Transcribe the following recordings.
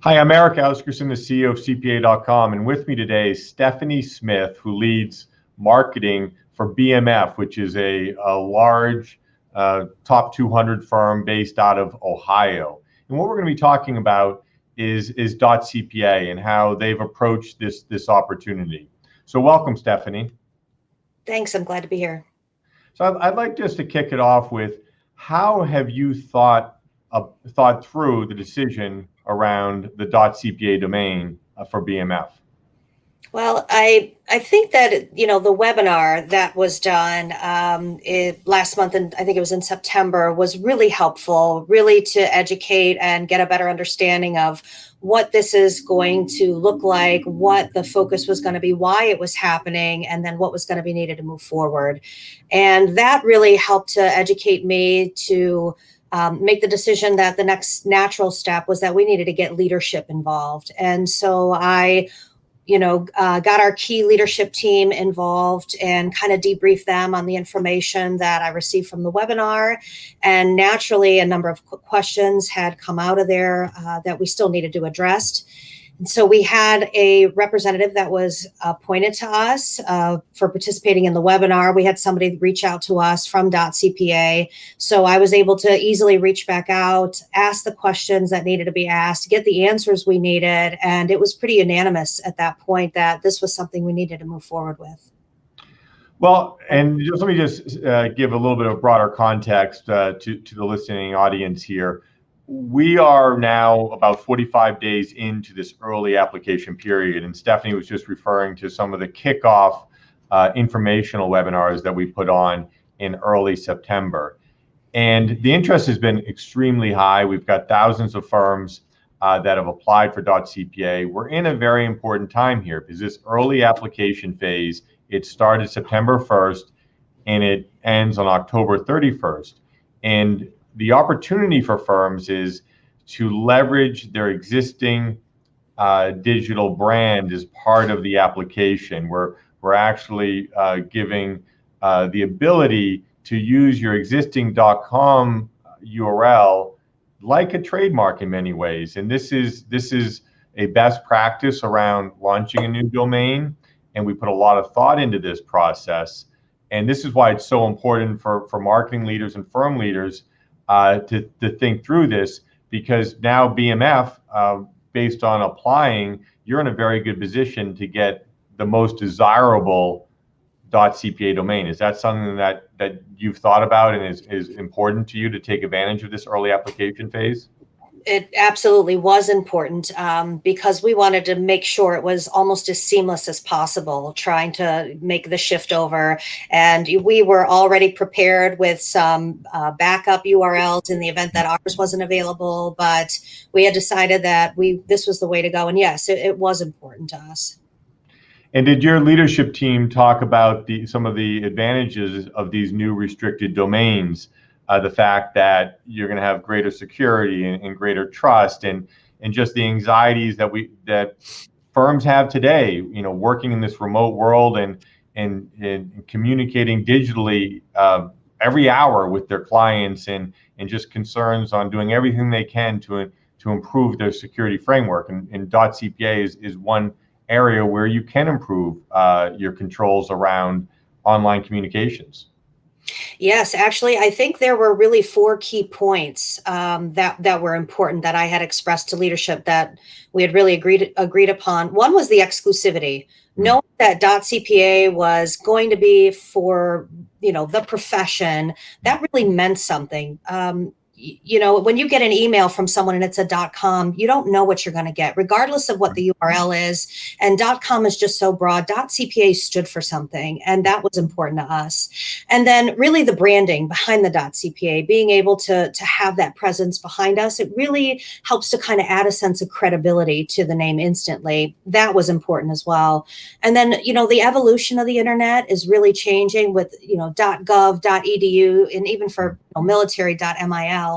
Hi, I'm Erik, Asgeirsson, the CEO of CPA.com, and with me today is Stephanie Smith, who leads marketing for BMF, which is a large top 200 firm based out of Ohio. And what we're going to be talking about is .cpa and how they've approached this opportunity. So welcome, Stephanie. Thanks, I'm glad to be here. So I'd like just to kick it off with, how have you thought through the decision around the .cpa domain for BMF? Well, I think that, the webinar that was done last month, and I think it was in September, was really helpful, really to educate and get a better understanding of what this is going to look like, what the focus was going to be, why it was happening, and then what was going to be needed to move forward. And that really helped to educate me to make the decision that the next natural step was that we needed to get leadership involved. And so I got our key leadership team involved and kind of debriefed them on the information that I received from the webinar. And naturally, a number of questions had come out of there that we still needed to address. And so we had a representative that was appointed to us for participating in the webinar. We had somebody reach out to us from .cpa. So I was able to easily reach back out, ask the questions that needed to be asked, get the answers we needed. And it was pretty unanimous at that point that this was something we needed to move forward with. Well, and let me give a little bit of broader context to the listening audience here. We are now about 45 days into this early application period, and Stephanie was just referring to some of the kickoff informational webinars that we put on in early September. And the interest has been extremely high. We've got thousands of firms that have applied for .cpa. We're in a very important time here because this early application phase, it started September 1st and it ends on October 31st. And the opportunity for firms is to leverage their existing digital brand as part of the application. We're actually giving the ability to use your existing .com URL like a trademark in many ways. And this is a best practice around launching a new domain. And we put a lot of thought into this process. And this is why it's so important for marketing leaders and firm leaders to think through this, because now BMF, based on applying, you're in a very good position to get the most desirable .cpa domain. Is that something that you've thought about and is important to you to take advantage of this early application phase? It absolutely was important because we wanted to make sure it was almost as seamless as possible, trying to make the shift over. And we were already prepared with some backup URLs in the event that ours wasn't available, but we had decided that this was the way to go. And yes, it was important to us. And did your leadership team talk about some of the advantages of these new restricted domains? The fact that you're going to have greater security and greater trust, and just the anxieties that firms have today, working in this remote world and communicating digitally every hour with their clients, and just concerns on doing everything they can to improve their security framework. And .cpa is one area where you can improve your controls around online communications. Yes, actually, I think there were really 4 key points that were important that I had expressed to leadership that we had really agreed upon. One was the exclusivity. Knowing that .cpa was going to be for the profession, that really meant something. When you get an email from someone and it's a .com, you don't know what you're going to get, regardless of what the URL is. And .com is just so broad. .cpa stood for something, and that was important to us. And then really the branding behind the .cpa, being able to have that presence behind us, it really helps to kind of add a sense of credibility to the name instantly. That was important as well. And then, the evolution of the internet is really changing with, .gov, .edu, and even for military.mil.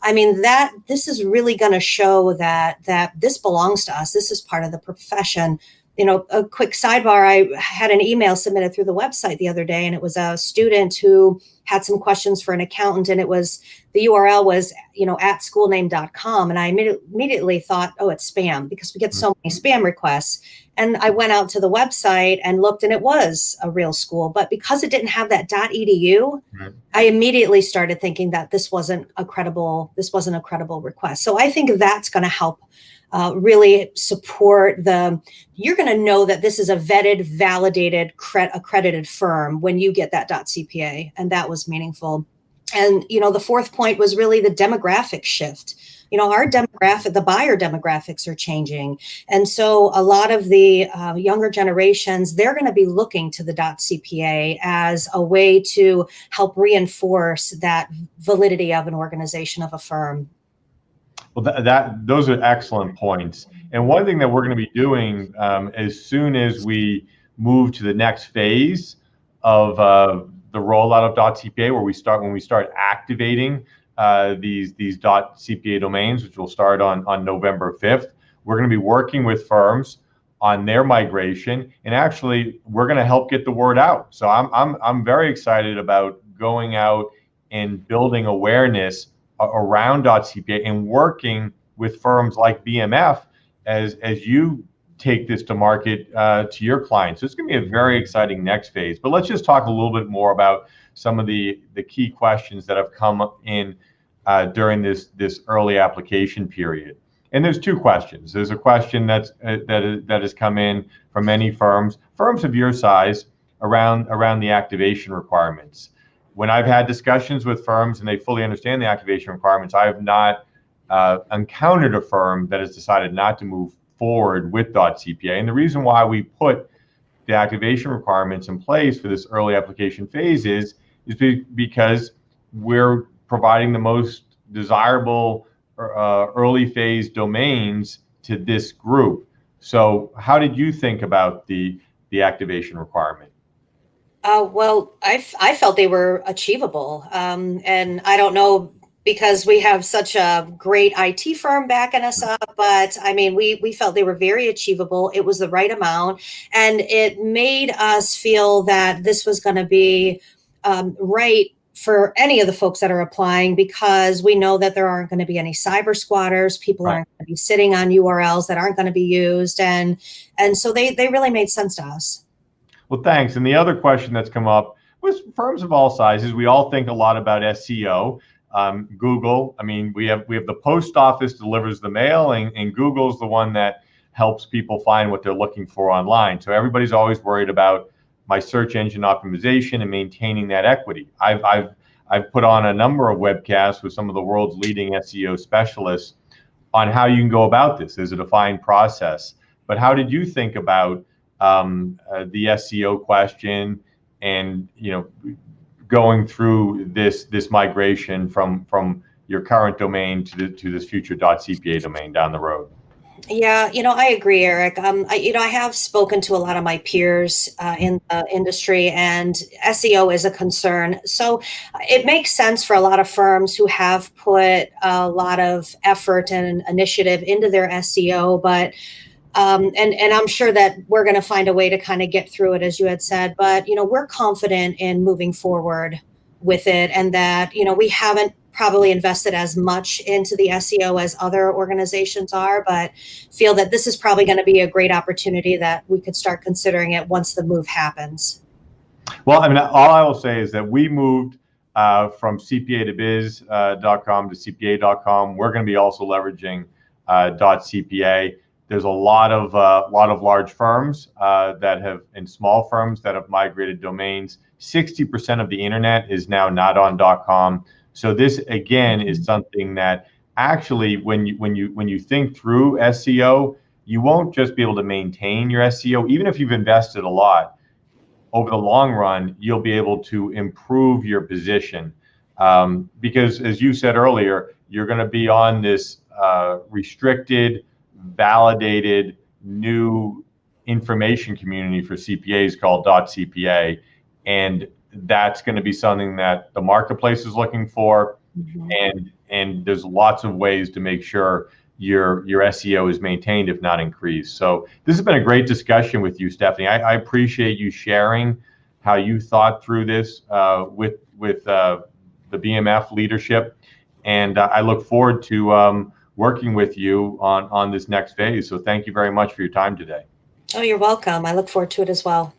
I mean, this is really going to show that this belongs to us. This is part of the profession. a quick sidebar, I had an email submitted through the website the other day, and it was a student who had some questions for an accountant, and the URL was, at schoolname.com. And I immediately thought, oh, it's spam, because we get so many spam requests. And I went out to the website and looked, and it was a real school. But because it didn't have that .edu, I immediately started thinking that this wasn't a credible request. So I think that's going to help really support you're going to know that this is a vetted, validated, accredited firm when you get that .cpa, and that was meaningful. And, the fourth point was really the demographic shift. The buyer demographics are changing. And so a lot of the younger generations, they're going to be looking to the .cpa as a way to help reinforce that validity of an organization, of a firm. Well, those are excellent points. And one thing that we're going to be doing as soon as we move to the next phase of the rollout of .cpa, when we start activating these .cpa domains, which will start on November 5th, we're going to be working with firms on their migration, and actually we're going to help get the word out. So I'm very excited about going out and building awareness around .cpa and working with firms like BMF as you take this to market to your clients. So it's going to be a very exciting next phase. But let's just talk a little bit more about some of the key questions that have come in during this early application period. And there's two questions. There's a question that has come in from many firms of your size, around the activation requirements. When I've had discussions with firms and they fully understand the activation requirements, I have not encountered a firm that has decided not to move forward with .cpa. And the reason why we put the activation requirements in place for this early application phase is because we're providing the most desirable early phase domains to this group. So how did you think about the activation requirement? Well, I felt they were achievable. And I don't know, because we have such a great IT firm backing us up, but I mean, we felt they were very achievable. It was the right amount, and it made us feel that this was going to be right for any of the folks that are applying, because we know that there aren't going to be any cyber squatters. People aren't going to be sitting on URLs that aren't going to be used. And so they really made sense to us. Well, thanks. And the other question that's come up was firms of all sizes. We all think a lot about SEO. Google, I mean, we have the post office delivers the mail, and Google's the one that helps people find what they're looking for online. So everybody's always worried about my search engine optimization and maintaining that equity. I've put on a number of webcasts with some of the world's leading SEO specialists on how you can go about this. There's a defined process. But how did you think about the SEO question, and going through this migration from your current domain to this future .cpa domain down the road? Yeah, I agree, Eric. I have spoken to a lot of my peers in the industry, and SEO is a concern. So it makes sense for a lot of firms who have put a lot of effort and initiative into their SEO, but and I'm sure that we're going to find a way to kind of get through it, as you had said. But we're confident in moving forward with it, and that we haven't probably invested as much into the SEO as other organizations are, but feel that this is probably going to be a great opportunity that we could start considering it once the move happens. Well, I mean, all I will say is that we moved from CPA.com to CPA.com. We're going to be also leveraging .cpa. There's a lot of large firms and small firms that have migrated domains. 60% of the internet is now not on .com. So this again is something that actually, when you think through SEO, you won't just be able to maintain your SEO, even if you've invested a lot. Over the long run, you'll be able to improve your position, because, as you said earlier, you're going to be on this restricted, validated new information community for CPAs called .cpa, and that's going to be something that the marketplace is looking for. Mm-hmm. And there's lots of ways to make sure your SEO is maintained, if not increased. So this has been a great discussion with you, Stephanie. I appreciate you sharing how you thought through this with the BMF leadership, and I look forward to working with you on this next phase. So thank you very much for your time today. Oh, you're welcome. I look forward to it as well.